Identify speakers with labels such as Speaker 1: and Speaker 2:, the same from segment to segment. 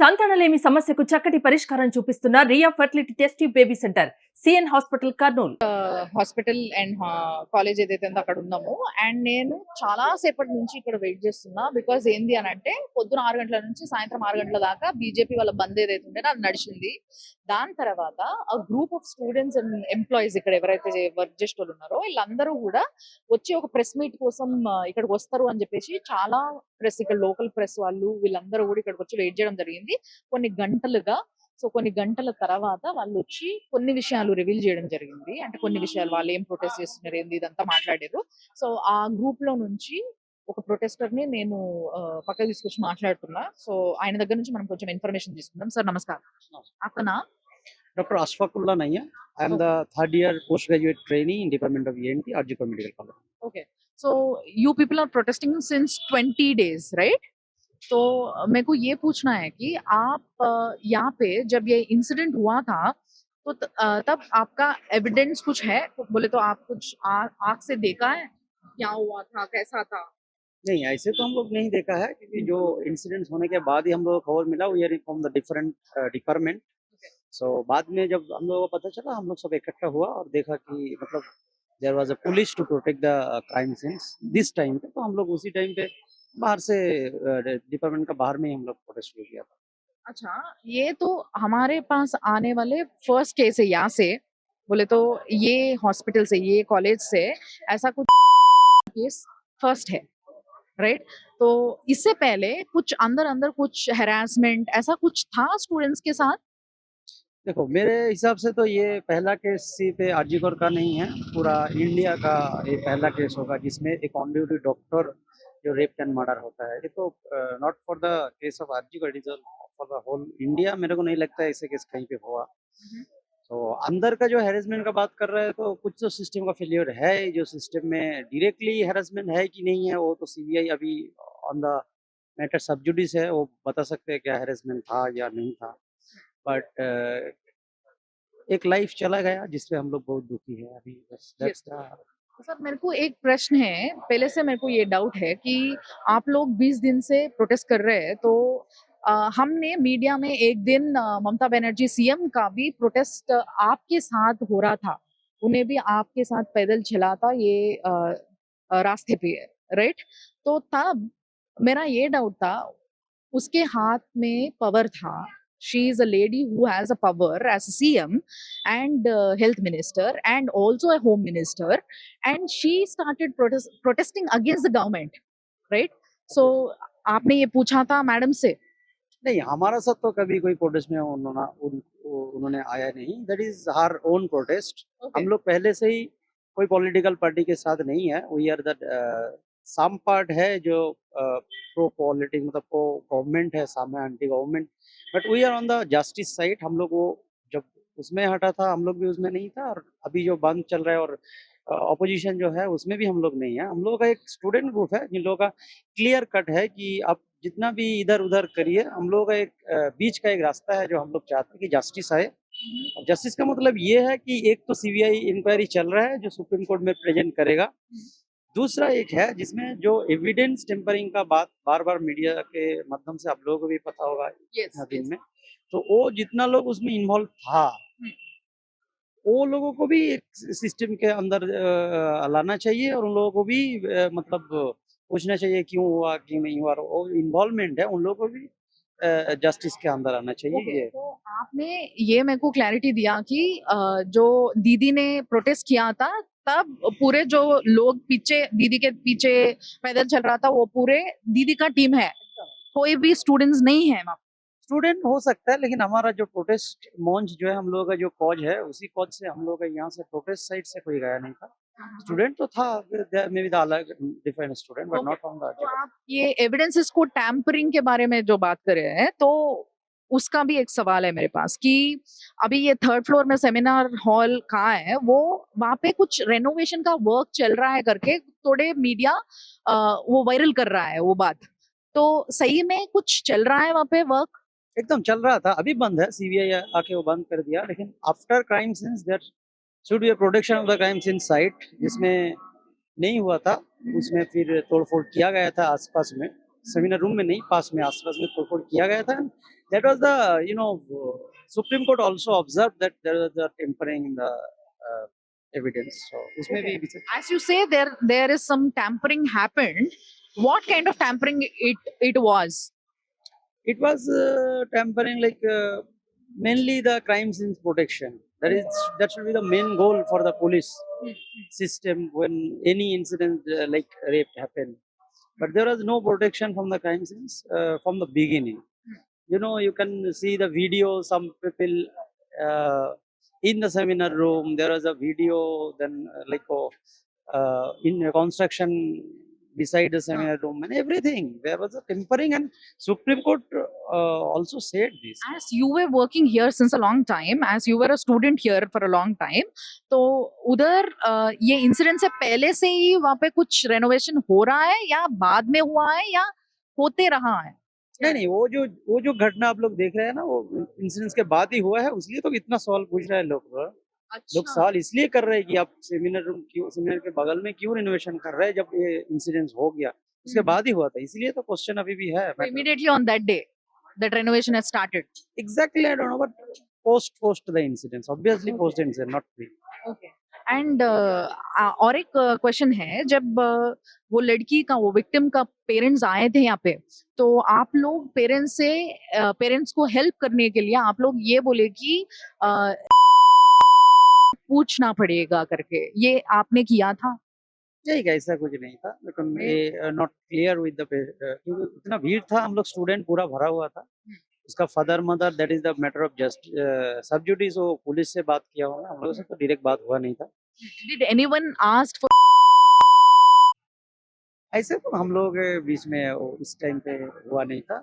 Speaker 1: సంతానలేమి సమస్యకు చక్కటి పరిష్కారం చూపిస్తున్న Riya fertility test tube baby centre CN hospital Kurnool.
Speaker 2: Hospital and college ఏదైతే ఉందో అక్కడ ఉన్నాము. అండ్ నేను చాలా సేపటి నుంచి ఇక్కడ వెయిట్ చేస్తున్నా. బికాజ్ ఏంది అని అంటే పొద్దున 6 గంటల నుంచి సాయంత్రం 6 గంటల దాకా బీజేపీ వాళ్ళ బంద్ ఏదైతే ఉంటే అది నడిచింది. దాని తర్వాత ఆ group of students and employees ఇక్కడ ఎవరైతే వర్క్ చేసే వాళ్ళు ఉన్నారో వీళ్ళందరూ కూడా వచ్చి ఒక ప్రెస్ మీట్ కోసం ఇక్కడికి వస్తారు అని చెప్పేసి చాలా ప్రెస్, ఇక్కడ లోకల్ ప్రెస్ వాళ్ళు వీళ్ళందరూ కూడా ఇక్కడికి వచ్చి వెయిట్ చేయడం జరిగింది కొన్ని గంటలుగా. సో కొన్ని గంటల తర్వాత వాళ్ళు వచ్చి కొన్ని విషయాలు రివీల్ చేయడం జరిగింది. అంటే కొన్ని విషయాలు వాళ్ళు ఏం ప్రొటెస్ట్ చేస్తున్నారు ఏంది ఇదంతా మాట్లాడారు. సో ఆ గ్రూప్ లో నుంచి ఒక ప్రొటెస్టర్ ని నేను పక్కకు తీసుకొచ్చి మాట్లాడుతున్నా. సో ఆయన దగ్గర నుంచి మనం కొంచెం ఇన్ఫర్మేషన్ తీసుకుందాం. సార్ నమస్కారం. आपका नाम?
Speaker 3: डॉक्टर अशफाकुल्ला नैया. I am the third year post graduate trainee in department of ENT RG medical college.
Speaker 2: Okay. So you people are protesting since 20 days, right? तो मेरे को ये पूछना है कि आप यहाँ पे जब ये इंसिडेंट हुआ था तो तब आपका एविडेंस कुछ है? बोले तो आप कुछ आँख से देखा है क्या हुआ था, कैसा था?
Speaker 3: नहीं, ऐसे तो हम लोग नहीं देखा है क्योंकि जो इंसिडेंट्स होने के बाद ही हम लोग को खबर मिला we are from the different department. So बाद में जब हम लोगों को पता चला हम लोग सब इकट्ठा हुआ और देखा कि मतलब there was a police to protect the crime scenes this time पे. तो हम लोग उसी टाइम पे बाहर से डिपार्टमेंट का बाहर में ही हम लोग प्रोटेस्ट शुरू किया था.
Speaker 2: अच्छा, ये तो हमारे पास आने वाले फर्स्ट केस है यहाँ से. बोले तो ये हॉस्पिटल से, ये कॉलेज से ऐसा कुछ केस फर्स्ट है, राइट? तो इससे पहले कुछ अंदर अंदर कुछ हैरासमेंट ऐसा कुछ था स्टूडेंट्स के साथ?
Speaker 3: देखो मेरे हिसाब से तो ये पहला केस सिर्फ आरजीकर का नहीं है, पूरा इंडिया का ये पहला केस होगा जिसमें एक ऑन ड्यूटी डॉक्टर जो रेप एंड मर्डर होता है. ये तो not for the case of RG Kar, it is for the whole India. मेरे को नहीं लगता है ऐसे केस कहीं पे हुआ. तो अंदर का जो हैरेसमेंट का बात कर रहे हैं तो कुछ तो सिस्टम का फेलियर है. जो सिस्टम में डायरेक्टली हैरेसमेंट है कि नहीं है वो तो सीबीआई अभी ऑन द मैटर सब जुडिस है, वो बता सकते हैं क्या हैरेसमेंट था या नहीं था. बट एक लाइफ चला गया जिसपे हम लोग बहुत दुखी है अभी.
Speaker 2: Yes. सर मेरे को एक प्रश्न है, पहले से मेरे को ये डाउट है कि आप लोग 20 दिन से प्रोटेस्ट कर रहे हैं. तो हमने मीडिया में एक दिन ममता बनर्जी सीएम का भी प्रोटेस्ट आपके साथ हो रहा था, उन्हें भी आपके साथ पैदल चला था ये रास्ते पे, राइट? तो तब मेरा ये डाउट था उसके हाथ में पावर था. She is a lady who has a power as a CM and health minister and also a home minister, and she started protesting against the government, right? So आपने ये पूछा था मैडम से?
Speaker 3: नहीं, हमारा साथ तो कभी कोई प्रोटेस्ट में उन्होंने आया नहीं. That is her own protest.
Speaker 2: Okay.
Speaker 3: हम लोग पहले से ही कोई पॉलिटिकल पार्टी के साथ नहीं है. We are that some part है जो प्रो पॉलिटिक्स मतलब प्रो गवर्नमेंट है, सम है anti government. But we are on the justice side. हम लोग वो जब उसमें हटा था हम लोग भी उसमें नहीं था, और अभी जो बंद चल रहा है और ऑपोजिशन जो है उसमें भी हम लोग नहीं है. हम लोग का एक स्टूडेंट ग्रुप है जिन लोगों का क्लियर कट है कि आप जितना भी इधर उधर करिए, हम लोग का एक बीच का एक रास्ता है जो हम लोग चाहते हैं कि जस्टिस आए. और जस्टिस का मतलब ये है कि एक तो सीबीआई इंक्वायरी चल रहा है जो सुप्रीम कोर्ट में प्रेजेंट करेगा. दूसरा एक है जिसमें जो एविडेंस टेम्परिंग का बात बार बार मीडिया के माध्यम से आप लोगों को भी पता होगा
Speaker 2: Yes,
Speaker 3: दिन
Speaker 2: yes.
Speaker 3: में. तो वो जितना लोग उसमें इन्वॉल्व था वो लोगों को भी एक सिस्टम के अंदर लाना चाहिए, और उन लोगों को भी मतलब पूछना चाहिए क्यों हुआ क्यों नहीं हुआ. वो इन्वॉल्वमेंट है उन लोगों को भी जस्टिस के अंदर आना चाहिए.
Speaker 2: Okay,
Speaker 3: ये
Speaker 2: तो आपने ये मेरे को क्लैरिटी दिया कि जो दीदी ने प्रोटेस्ट किया था तब पूरे जो लोग पीछे दीदी के पीछे पैदल चल रहा था वो पूरे दीदी का टीम है, कोई भी स्टूडेंट्स नहीं है वहाँ?
Speaker 3: स्टूडेंट हो सकता है, लेकिन हमारा जो प्रोटेस्ट मंच जो है हम लोगों का जो कॉज है उसी कॉज से हम लोग का यहाँ से प्रोटेस्ट साइड से कोई गया नहीं था. स्टूडेंट तो था मे बी द अलग different student but
Speaker 2: Okay.
Speaker 3: Not from the.
Speaker 2: तो आप ये एविडेंसेस को टैम्परिंग के बारे में जो बात कर रहे हैं तो उसका भी एक सवाल है मेरे पास कि अभी ये 3rd फ्लोर में सेमिनार हॉल कहाँ है, वो वहाँ पे कुछ रेनोवेशन का वर्क चल रहा है करके थोड़े मीडिया वो वायरल कर रहा है वो बात. तो सही में कुछ चल रहा है वहाँ पे वर्क?
Speaker 3: एकदम चल रहा था, अभी बंद है. सीबीआई आके वो बंद कर दिया. लेकिन after crime scenes there should be a protection of the crime scene site, जिसमें नहीं हुआ था उसमें फिर तोड़फोड़ किया गया था आसपास में. सेमिनार रूम में नहीं, पास में आसपास में तोड़फोड़ किया गया था. that was the, Supreme Court also observed that there was a tampering in the uh, evidence. So उसमें
Speaker 2: Okay.
Speaker 3: भी
Speaker 2: As you say, there is some tampering happened. What kind of tampering it was?
Speaker 3: it was tampering, like mainly the crime scenes protection. That should be the main goal for the police system when any incident like rape happened. But there was no protection from the crime scenes from the beginning. You can see the video. Some people uh, in the seminar room, there was a video. Then in a construction beside the seminar room and everything, there was a tampering, and Supreme Court also said this.
Speaker 2: As you were working here since a long time, as you were a student here for a long time, तो उधर ये incident से पहले से ही वहाँ पे कुछ renovation हो रहा है या बाद में हुआ है या होते रहा है?
Speaker 3: नहीं, वो जो घटना आप लोग देख रहे हैं ना, वो इंसिडेंट्स के बाद ही हुआ है, इसलिए तो इतना सवाल पूछ रहे हैं लोग सवाल इसलिए कर रहे हैं कि आप सेमिनार के बगल में क्यों रिनोवेशन कर रहे हैं जब ये इंसिडेंट हो गया, उसके बाद ही हुआ था, इसलिए तो क्वेश्चन अभी भी है.
Speaker 2: Immediately on that day, that renovation has started.
Speaker 3: Exactly, I don't know, but post the incidents, obviously post the incident, not pre.
Speaker 2: Okay. And और एक क्वेश्चन है, जब वो लड़की का, वो विक्टिम का पेरेंट्स आए थे यहाँ पे, तो आप लोग पेरेंट्स को हेल्प करने के लिए आप लोग ये बोले कि पूछना पड़ेगा करके, ये आपने किया था?
Speaker 3: नहीं, ऐसा कुछ नहीं था, लेकिन ये नॉट क्लियर विद द क्योंकि इतना भीड़ था, हम लोग स्टूडेंट पूरा भरा हुआ था. उसका father mother, that is the matter of just sub judice, वो पुलिस से बात किया होगा, हम लोगों से तो डायरेक्ट बात हुआ नहीं था.
Speaker 2: Did anyone asked for?
Speaker 3: ऐसे तो हम लोग के बीच में उस टाइम पे हुआ नहीं था,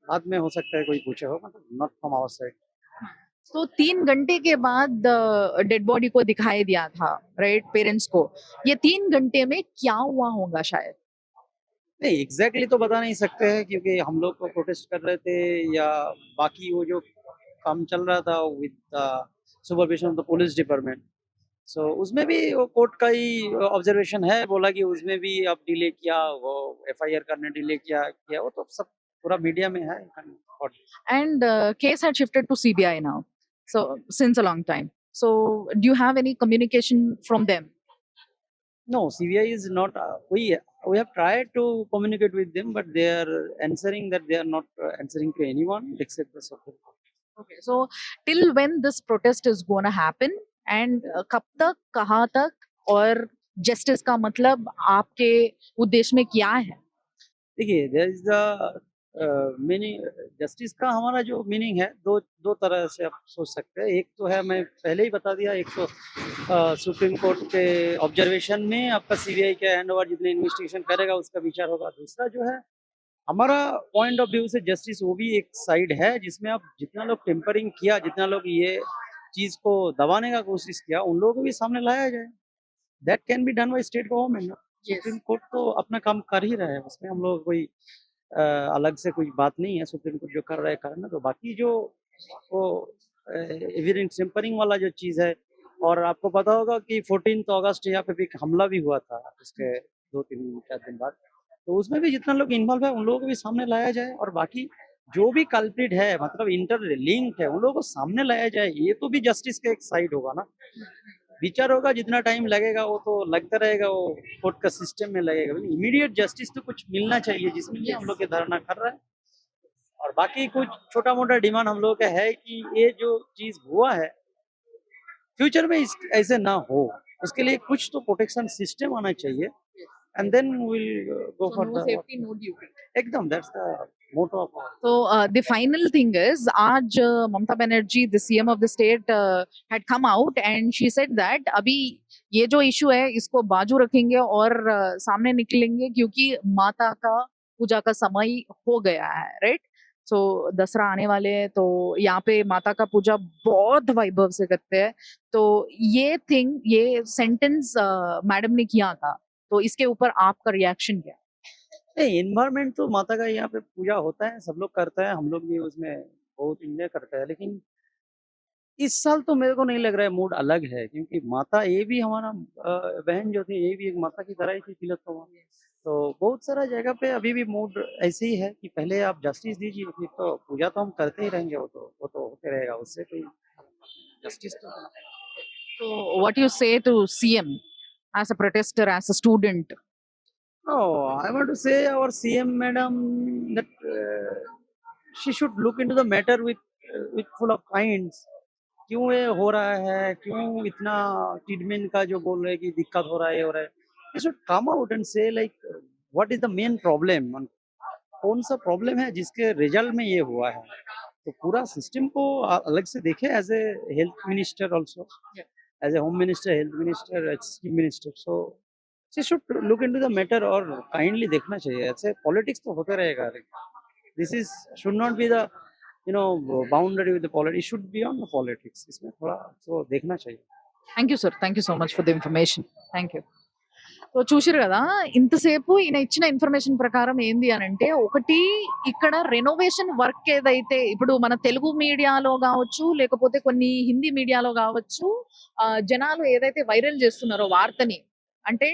Speaker 3: बाद में हो सकता है कोई पूछे हो, मतलब नॉट फ्रॉम आवर साइड.
Speaker 2: तो 3 घंटे के बाद डेड बॉडी को दिखाई दिया था, राइट, पेरेंट्स को. ये 3 घंटे में क्या हुआ होगा शायद?
Speaker 3: नहीं, एग्जैक्टली तो बता नहीं सकते हैं, क्योंकि हम लोग को प्रोटेस्ट कर रहे थे या बाकी वो जो काम चल रहा था with supervision of the police department. So उसमें भी वो कोर्ट का ही ऑब्जर्वेशन है, बोला कि उसमें भी अब डिले किया, वो एफआईआर करने डिले किया, वो तो सब पूरा मीडिया में है.
Speaker 2: And case had shifted to CBI now, so since a long time. So do you have any communication from them?
Speaker 3: No, CBI is not. We have tried to communicate with them, but they are answering that they are not answering to anyone except the Supreme Court.
Speaker 2: Okay, so till when this protest is going to happen, and कब तक, कहाँ तक, और justice का मतलब आपके उद्देश्य में क्या है?
Speaker 3: देखिए, there is the meaning justice का, हमारा जो मीनिंग है, दो तरह से आप सोच सकते हैं. एक तो है, मैं पहले ही बता दिया, एक तो सुप्रीम कोर्ट के ऑब्जर्वेशन में आपका सीबीआई का हैंड ओवर, जितने इन्वेस्टिगेशन करेगा उसका विचार होगा. दूसरा जो है हमारा पॉइंट ऑफ व्यू से जस्टिस, वो भी एक साइड है जिसमें आप जितना लोग टेम्परिंग किया, जितना लोग ये चीज को दबाने का कोशिश किया, उन लोगों को भी सामने लाया जाए. That can be done by state government. Supreme court तो अपना काम कर ही रहा है, उसमें हम लोग कोई अलग से कुछ बात नहीं है. सुप्रीम कोर्ट जो कर रहा है करना. तो बाकी जो वो एविडेंस टेम्परिंग वाला जो चीज है, और आपको पता होगा कि 14 अगस्त यहाँ पे भी हमला भी हुआ था, उसके 2-3-4 दिन बाद. तो उसमें भी जितना लोग इन्वॉल्व है, उन लोगों को भी सामने लाया जाए, और बाकी जो भी कल्प्रिट है, मतलब इंटरलिंक्ड है, उन लोगों को सामने लाया जाए. ये तो भी जस्टिस का एक साइड होगा ना. विचार होगा, जितना टाइम लगेगा वो तो लगता रहेगा, वो कोर्ट का सिस्टम में लगेगा. इमीडिएट जस्टिस तो कुछ मिलना चाहिए, जिसमें हम लोग के धरना कर रहे हैं. और बाकी कुछ छोटा मोटा डिमांड हम लोग का है कि ये जो चीज हुआ है, फ्यूचर में ऐसे ना हो, उसके लिए कुछ तो प्रोटेक्शन सिस्टम आना चाहिए. And then will go
Speaker 2: So
Speaker 3: for
Speaker 2: no
Speaker 3: the
Speaker 2: safety, no duty.
Speaker 3: एकदम, that's the motto of.
Speaker 2: So the final thing is, आज Mamata Banerjee, the CM of the state, had come out and she said that अभी ये जो issue है इसको बाजू रखेंगे और सामने निकलेंगे, क्योंकि माता का पूजा का समय हो गया है, राइट. सो दसरा आने वाले हैं, तो यहाँ पे माता का पूजा बहुत वैभव से करते हैं. तो ये सेंटेंस मैडम ने किया था, तो इसके ऊपर आपका रिएक्शन क्या?
Speaker 3: नहीं, इन्वायरमेंट तो माता का यहाँ पे पूजा होता है, सब लोग करते हैं, हम लोग भी उसमें बहुत एंजॉय करते हैं. लेकिन इस साल तो मेरे को नहीं लग रहा है मूड अलग है, क्योंकि माता ये भी हमारा बहन जो थी, ये भी एक माता की तरह ही थी तिलोत्तमा. तो बहुत सारा जगह पे अभी भी मूड ऐसे ही है कि पहले आप जस्टिस दीजिए, फिर तो पूजा तो हम करते ही रहेंगे, वो तो होते रहेगा, उससे कोई जस्टिस तो
Speaker 2: so what you say to CM as a protester, as a student?
Speaker 3: No, I want to say our CM madam that she should look into the matter with full of kinds. क्यों ये हो रहा है, क्यों इतना treatment का जो बोल रहे हैं कि दिक्कत हो रहा है, ये हो रहा है, you should come out and say like what is the main problem, कौन सा प्रॉब्लम है जिसके रिजल्ट में ये हुआ है। तो पूरा सिस्टम को अलग से देखे as a health minister also, as a home minister, health minister, chief minister. So she should look into the matter और काइंडली देखना चाहिए। ऐसे पॉलिटिक्स तो होते रहेगा, this is should not be the boundary with the politics, should be on the politics. इसमें थोड़ा तो देखना चाहिए।
Speaker 2: Thank you sir, thank you so much for the information. Thank you. So చూసిరు కదా, ఇంతసేపు ఈయన ఇచ్చిన ఇన్ఫర్మేషన్ ప్రకారం ఏంది అని అంటే, ఒకటి ఇక్కడ రెనోవేషన్ వర్క్ ఏదైతే ఇప్పుడు మన తెలుగు మీడియాలో కావచ్చు, లేకపోతే కొన్ని హిందీ మీడియాలో కావచ్చు, జనాలు ఏదైతే వైరల్ చేస్తున్నారో వార్తని, అంటే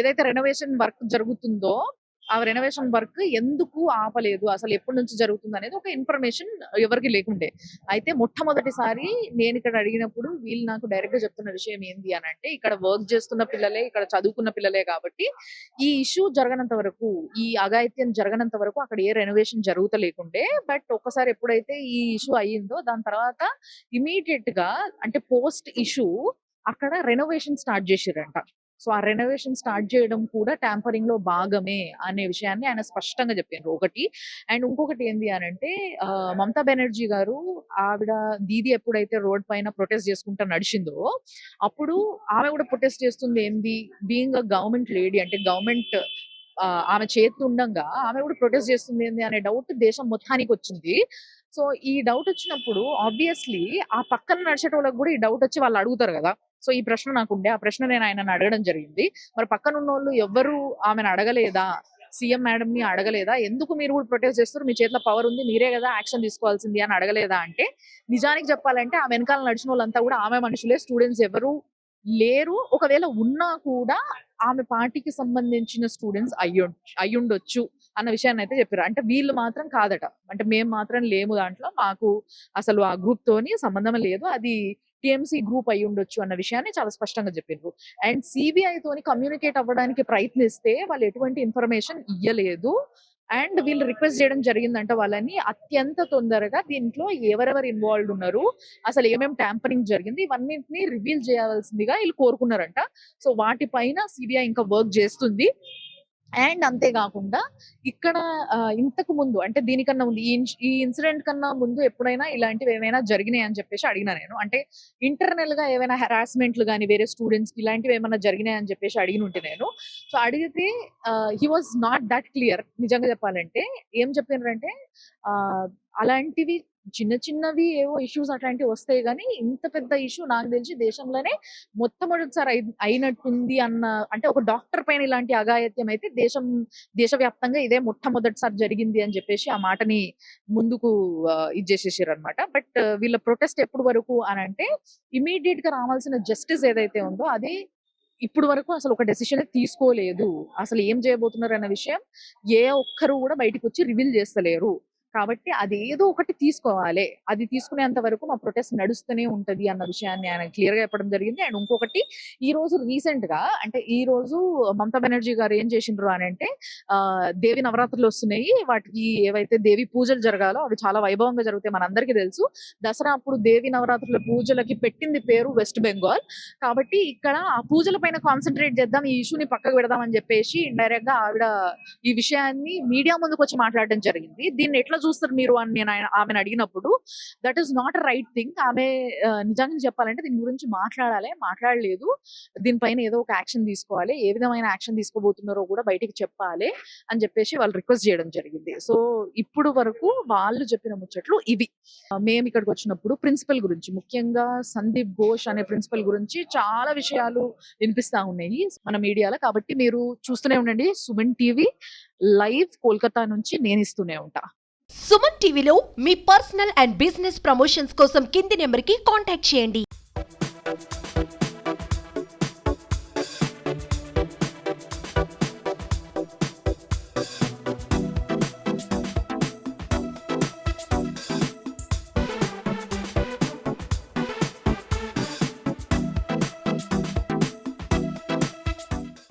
Speaker 2: ఏదైతే రెనోవేషన్ వర్క్ జరుగుతుందో ఆ రెనోవేషన్ వర్క్ ఎందుకు ఆపలేదు, అసలు ఎప్పటి నుంచి జరుగుతుంది అనేది ఒక ఇన్ఫర్మేషన్ ఎవరికి లేకుండే. అయితే మొట్టమొదటిసారి నేను ఇక్కడ అడిగినప్పుడు వీళ్ళు నాకు డైరెక్ట్ గా చెప్తున్న విషయం ఏంది అని అంటే, ఇక్కడ వర్క్ చేస్తున్న పిల్లలే, ఇక్కడ చదువుకున్న పిల్లలే కాబట్టి ఈ ఇష్యూ జరగనంత వరకు, ఈ అఘాయిత్యం జరగనంత వరకు అక్కడ ఏ రెనోవేషన్ జరుగుతలేకుండే. బట్ ఒక్కసారి ఎప్పుడైతే ఈ ఇష్యూ అయ్యిందో దాని తర్వాత ఇమీడియట్ గా, అంటే పోస్ట్ ఇష్యూ అక్కడ రెనోవేషన్ స్టార్ట్ చేసిరంట. సో ఆ రెనోవేషన్ స్టార్ట్ చేయడం కూడా ట్యాంపరింగ్ లో భాగమే అనే విషయాన్ని ఆయన స్పష్టంగా చెప్పారు ఒకటి. అండ్ ఇంకొకటి ఏంది అని అంటే, మమతా బెనర్జీ గారు ఆవిడ దీది ఎప్పుడైతే రోడ్ పైన ప్రొటెస్ట్ చేసుకుంటా నడిచిందో అప్పుడు ఆమె కూడా ప్రొటెస్ట్ చేస్తుంది ఏంది, బీయింగ్ అ గవర్నమెంట్ లేడీ, అంటే గవర్నమెంట్ ఆమె చేతుండగా ఆమె కూడా ప్రొటెస్ట్ చేస్తుంది ఏంది అనే డౌట్ దేశం మొత్తానికి వచ్చింది. సో ఈ డౌట్ వచ్చినప్పుడు ఆబ్వియస్లీ ఆ పక్కన నడిచేటోళ్ళకి కూడా ఈ డౌట్ వచ్చి వాళ్ళు అడుగుతారు కదా. సో ఈ ప్రశ్న నాకుండే, ఆ ప్రశ్న నేను ఆయనను అడగడం జరిగింది. మరి పక్కన ఉన్న వాళ్ళు ఎవరు ఆమెను అడగలేదా, సీఎం మేడం ని అడగలేదా, ఎందుకు మీరు కూడా ప్రొటెస్ట్ చేస్తారు, మీ చేతిలో పవర్ ఉంది, మీరే కదా యాక్షన్ తీసుకోవాల్సింది అని అడగలేదా అంటే, నిజానికి చెప్పాలంటే ఆ వెనకాల నడిచిన వాళ్ళంతా కూడా ఆమె మనుషులే, స్టూడెంట్స్ ఎవరు లేరు. ఒకవేళ ఉన్నా కూడా ఆమె పార్టీకి సంబంధించిన స్టూడెంట్స్ అయ్యుండొచ్చు అన్న విషయాన్ని అయితే చెప్పారు. అంటే వీళ్ళు మాత్రం కాదట, అంటే మేము మాత్రం లేము దాంట్లో, మాకు అసలు ఆ గ్రూప్ తోని సంబంధం లేదు, అది టిఎంసీ గ్రూప్ అయి ఉండొచ్చు అన్న విషయాన్ని చాలా స్పష్టంగా చెప్పారు. అండ్ సిబిఐ తోని కమ్యూనికేట్ అవ్వడానికి ప్రయత్నిస్తే వాళ్ళు ఎటువంటి ఇన్ఫర్మేషన్ ఇయ్యలేదు. అండ్ వీళ్ళు రిక్వెస్ట్ చేయడం జరిగిందంట వాళ్ళని అత్యంత తొందరగా దీంట్లో ఎవరెవరు ఇన్వాల్వ్ ఉన్నారు, అసలు ఏమేమి ట్యాంపరింగ్ జరిగింది, ఇవన్నింటినీ రివీల్ చేయాల్సిందిగా వీళ్ళు కోరుకున్నారంట. సో వాటిపైన సిబిఐ ఇంకా వర్క్ చేస్తుంది. అండ్ అంతేకాకుండా ఇక్కడ ఇంతకు ముందు, అంటే దీనికన్నా ముందు, ఈ ఇన్సిడెంట్ కన్నా ముందు ఎప్పుడైనా ఇలాంటివి ఏమైనా జరిగినాయి అని చెప్పేసి అడిగినా నేను. అంటే ఇంటర్నల్ గా ఏమైనా హెరాస్మెంట్లు కానీ వేరే స్టూడెంట్స్ కి ఇలాంటివి ఏమైనా జరిగినాయి అని చెప్పేసి అడిగిన ఉంటే నేను. సో అడిగితే he was not that clear. నిజంగా చెప్పాలంటే ఏం చెప్పినారంటే, అలాంటివి చిన్న చిన్నవి ఏవో ఇష్యూస్ అట్లాంటివి వస్తాయి కానీ ఇంత పెద్ద ఇష్యూ నాకు తెలిసి దేశంలోనే మొట్టమొదటిసారి అయినట్టుంది అన్న, అంటే ఒక డాక్టర్ పైన ఇలాంటి అఘాయిత్యం అయితే దేశవ్యాప్తంగా ఇదే మొట్టమొదటిసారి జరిగింది అని చెప్పేసి ఆ మాటని ముందుకు ఇచ్చేసేసారు అనమాట. బట్ వీళ్ళ ప్రొటెస్ట్ ఎప్పుడు వరకు అని అంటే, ఇమీడియట్ గా రావాల్సిన జస్టిస్ ఏదైతే ఉందో అది ఇప్పుడు వరకు అసలు ఒక డెసిషన్ తీసుకోలేదు. అసలు ఏం చేయబోతున్నారు అన్న విషయం ఏ ఒక్కరు కూడా బయటకు వచ్చి రివీల్ చేస్తలేరు. కాబట్టి అదేదో ఒకటి తీసుకోవాలి, అది తీసుకునేంత వరకు మా ప్రొటెస్ట్ నడుస్తూనే ఉంటది అన్న విషయాన్ని ఆయన క్లియర్ గా చెప్పడం జరిగింది. అండ్ ఇంకొకటి, ఈ రోజు రీసెంట్ గా, అంటే ఈ రోజు మమతా బెనర్జీ గారు ఏం చేసిండ్రు అని అంటే, దేవి నవరాత్రులు వస్తున్నాయి, వాటికి ఏవైతే దేవి పూజలు జరగాలో అవి చాలా వైభవంగా జరుగుతాయి, మనందరికీ తెలుసు. దసరా అప్పుడు దేవి నవరాత్రుల పూజలకి పెట్టింది పేరు వెస్ట్ బెంగాల్. కాబట్టి ఇక్కడ ఆ పూజల పైన కాన్సన్ట్రేట్ చేద్దాం, ఈ ఇష్యూని పక్కకు పెడదాం అని చెప్పేసి ఇండైరెక్ట్ గా ఆవిడ ఈ విషయాన్ని మీడియా ముందుకు వచ్చి మాట్లాడడం జరిగింది. దీన్ని ఎట్లా చూస్తారు మీరు అని నేను ఆమెను అడిగినప్పుడు, that is not right thing. ఆమె నిజంగా చెప్పాలంటే దీని గురించి మాట్లాడలేదు, దీనిపైన ఏదో ఒక యాక్షన్ తీసుకోవాలి, ఏ విధమైన యాక్షన్ తీసుకోబోతున్నారో కూడా బయటికి చెప్పాలి అని చెప్పేసి వాళ్ళు రిక్వెస్ట్ చేయడం జరిగింది. సో ఇప్పుడు వరకు వాళ్ళు చెప్పిన ముచ్చట్లు ఇవి. మేము ఇక్కడికి వచ్చినప్పుడు ప్రిన్సిపల్ గురించి, ముఖ్యంగా సందీప్ ఘోష్ అనే ప్రిన్సిపల్ గురించి చాలా విషయాలు వినిపిస్తా ఉన్నాయి మన మీడియాలో. కాబట్టి మీరు చూస్తూనే ఉండండి సుమన్ టీవీ లైవ్, కోల్కతా నుంచి నేను ఇస్తూనే ఉంటా.
Speaker 4: సుమన్ టీవీలో మీ పర్సనల్ అండ్ బిజినెస్ ప్రమోషన్స్ కోసం కింది నెంబర్కి కాంటాక్ట్ చేయండి.